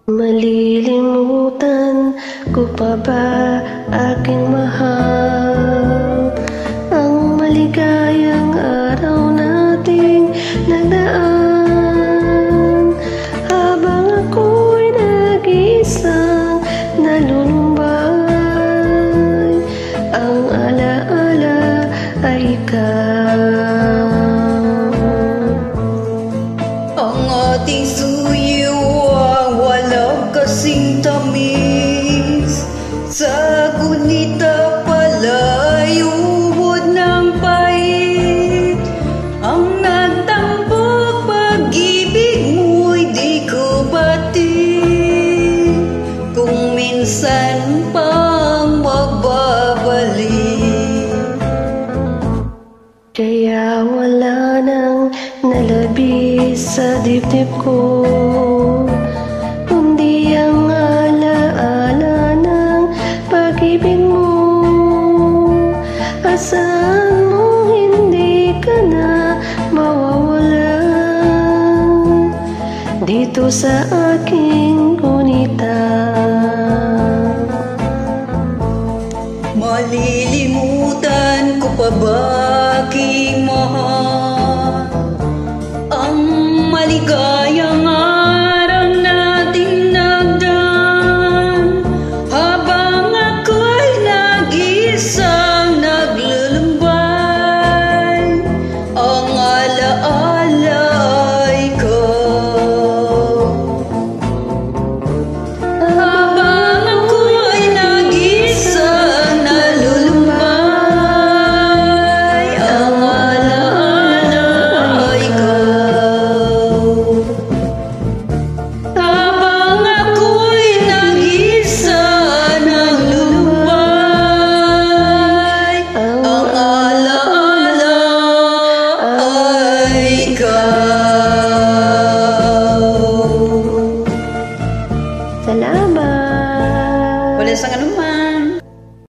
Malilimutan ko pa ba, aking mahal, ang maligayang araw nating nagdaan, habang ako'y nag-iisang nalulumbay, ang alaala ay ikaw. Ang ating suyo kasing tamis sa gunita pala'y uhod ng pait. Ang nagtampok pag-ibig mo'y di ko batid, kung minsan pang magbabalik. Kaya wala nang nalabis sa dibdib ko, kundi ang alaala ng pag-ibig mo. Asahan mo hindi ka na mawawala dito sa aking gunita. Malilimutan ko pa ba, aking mahal, ang maligayang araw nating nagdaan, habang ako'y nag-iisang naglulumbay, ang alaala ay ikaw. Habang ako'y nag-iisang nalulumbay, ang alaala ay ikaw. Habang ako'y nag-iisa naglulumbay, ang alaala ay ikaw.